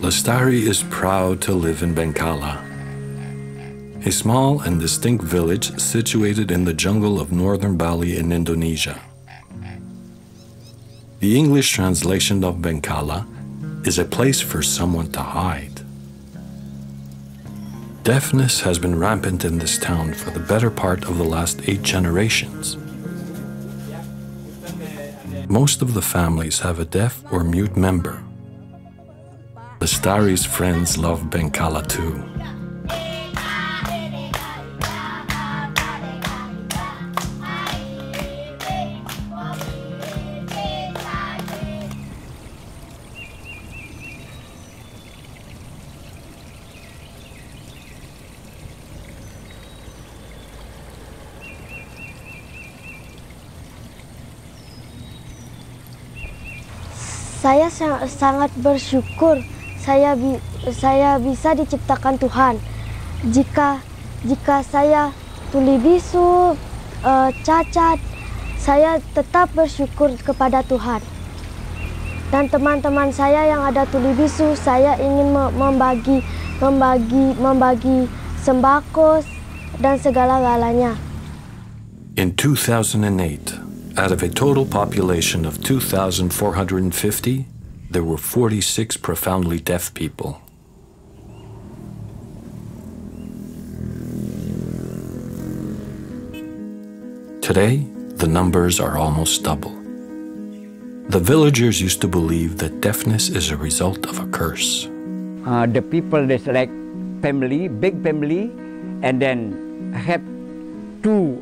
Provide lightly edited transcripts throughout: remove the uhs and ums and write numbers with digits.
Lestari is proud to live in Bengkala, a small and distinct village situated in the jungle of northern Bali in Indonesia. The English translation of Bengkala is a place for someone to hide. Deafness has been rampant in this town for the better part of the last 8 generations. Most of the families have a deaf or mute member. Lestari's friends love Bengkala too. Saya sangat bersyukur saya bisa diciptakan Tuhan. Jika saya tuli bisu, cacat, saya tetap bersyukur kepada Tuhan. Dan teman-teman saya yang ada tuli bisu, saya ingin membagi sembako dan segala-galanya. In 2008, out of a total population of 2,450, there were 46 profoundly deaf people. Today, the numbers are almost double. The villagers used to believe that deafness is a result of a curse. The people, there's like family, big family, and then have two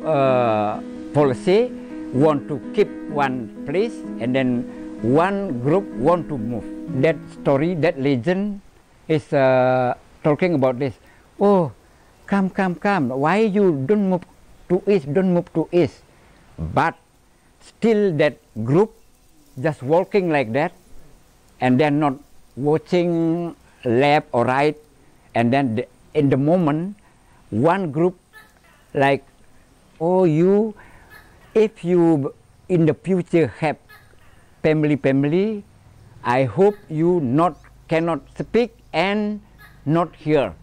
policy, want to keep one place, and then one group want to move. That story, that legend is talking about this. Oh, come. Why you don't move to east, don't move to east. But still that group just walking like that, and then not watching left or right. And then in the moment, one group like, oh, if you in the future have family, I hope you cannot speak and not hear.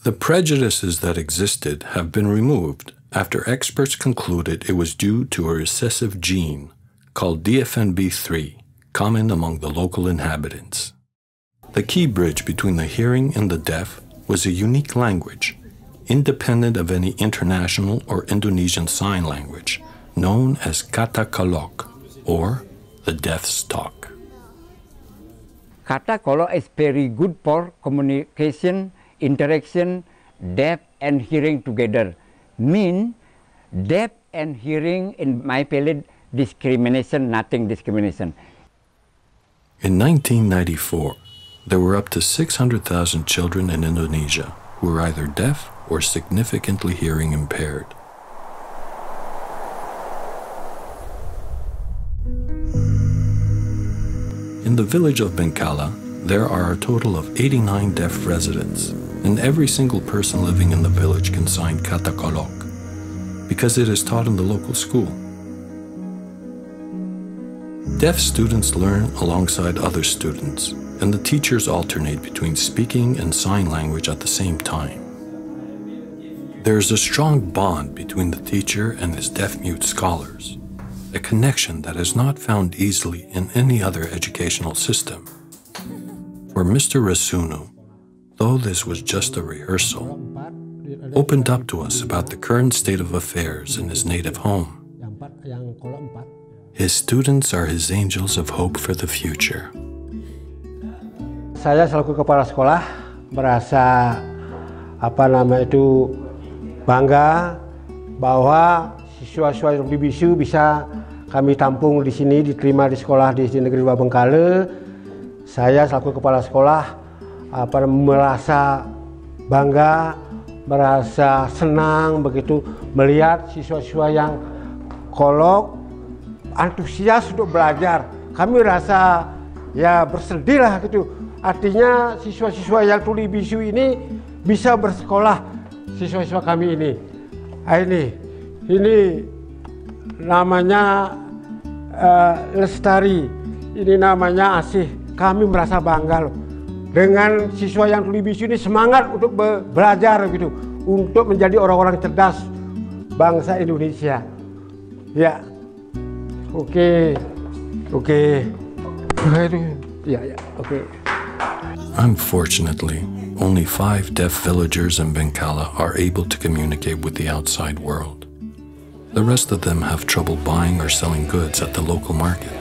The prejudices that existed have been removed after experts concluded it was due to a recessive gene called DFNB3, common among the local inhabitants. The key bridge between the hearing and the deaf was a unique language, independent of any international or Indonesian sign language, known as kata kolok, or the deaf's talk. Kata kolok is very good for communication, interaction, deaf and hearing together. Mean deaf and hearing in my village discrimination, nothing discrimination. In 1994, there were up to 600,000 children in Indonesia who were either deaf or significantly hearing impaired. In the village of Bengkala, there are a total of 89 deaf residents, and every single person living in the village can sign kata kolok, because it is taught in the local school. Deaf students learn alongside other students, and the teachers alternate between speaking and sign language at the same time. There is a strong bond between the teacher and his deaf-mute scholars, a connection that is not found easily in any other educational system. For Mr. Rasunu, though this was just a rehearsal, opened up to us about the current state of affairs in his native home. His students are his angels of hope for the future. Saya selaku kepala sekolah merasa bangga bahwa siswa-siswa yang lebih bisu bisa kami tampung di sini, diterima di sekolah di negeri Bengkala. Saya selaku kepala sekolah merasa bangga, merasa senang begitu melihat siswa-siswa yang kolok, antusias untuk belajar. Kami rasa ya bersedih lah gitu. Artinya siswa-siswa yang tuli bisu ini bisa bersekolah, siswa-siswa kami ini. Ini namanya lestari, ini namanya asih. Kami merasa bangga loh dengan siswa yang tuli bisu ini, semangat untuk belajar gitu, untuk menjadi orang-orang cerdas bangsa Indonesia. Ya, oke. Unfortunately, only 5 deaf villagers in Bengkala are able to communicate with the outside world. The rest of them have trouble buying or selling goods at the local market.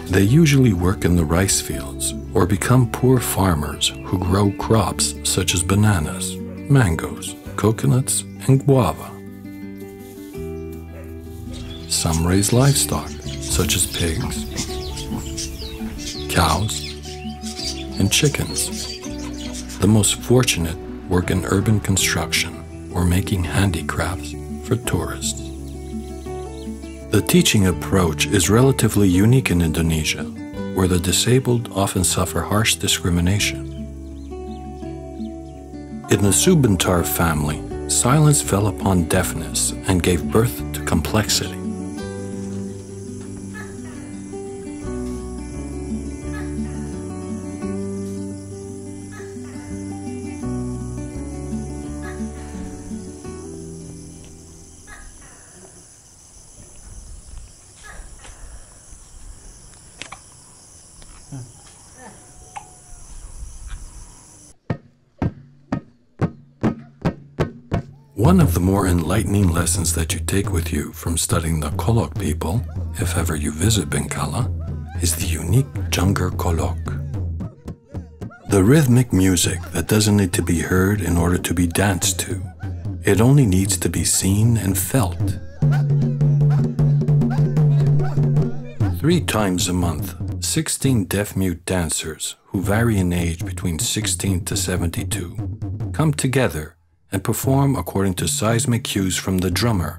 They usually work in the rice fields or become poor farmers who grow crops such as bananas, mangoes, coconuts, and guava. Some raise livestock such as pigs, cows, and chickens. The most fortunate work in urban construction or making handicrafts for tourists. The teaching approach is relatively unique in Indonesia, where the disabled often suffer harsh discrimination. In the Subentar family, silence fell upon deafness and gave birth to complexity. One of the more enlightening lessons that you take with you from studying the Kolok people, if ever you visit Bengkala, is the unique Junggar Kolok. The rhythmic music that doesn't need to be heard in order to be danced to. It only needs to be seen and felt. 3 times a month, 16 deaf-mute dancers, who vary in age between 16 to 72, come together and perform according to seismic cues from the drummer,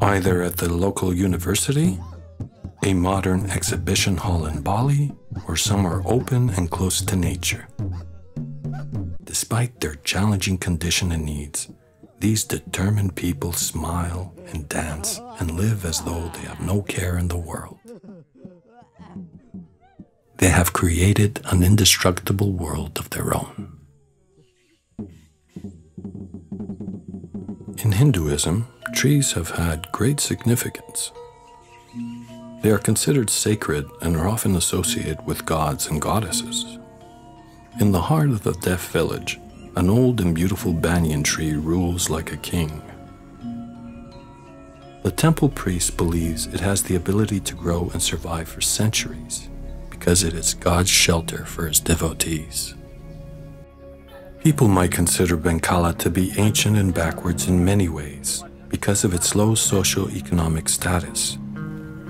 either at the local university, a modern exhibition hall in Bali, or somewhere open and close to nature. Despite their challenging condition and needs, these determined people smile and dance and live as though they have no care in the world. They have created an indestructible world of their own. In Hinduism, trees have had great significance. They are considered sacred and are often associated with gods and goddesses. In the heart of the deaf village, an old and beautiful banyan tree rules like a king. The temple priest believes it has the ability to grow and survive for centuries because it is God's shelter for his devotees. People might consider Bengkala to be ancient and backwards in many ways because of its low socio-economic status.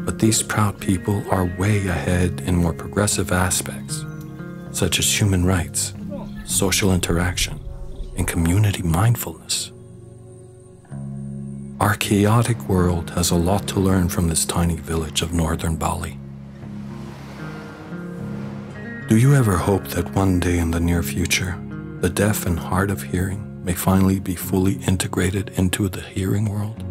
But these proud people are way ahead in more progressive aspects, such as human rights, social interaction, and community mindfulness. Our chaotic world has a lot to learn from this tiny village of northern Bali. Do you ever hope that one day in the near future, the deaf and hard of hearing may finally be fully integrated into the hearing world?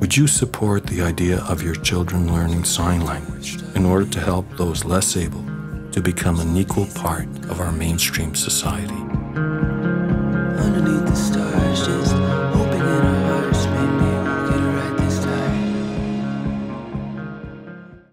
Would you support the idea of your children learning sign language in order to help those less able to become an equal part of our mainstream society? Underneath the stars, just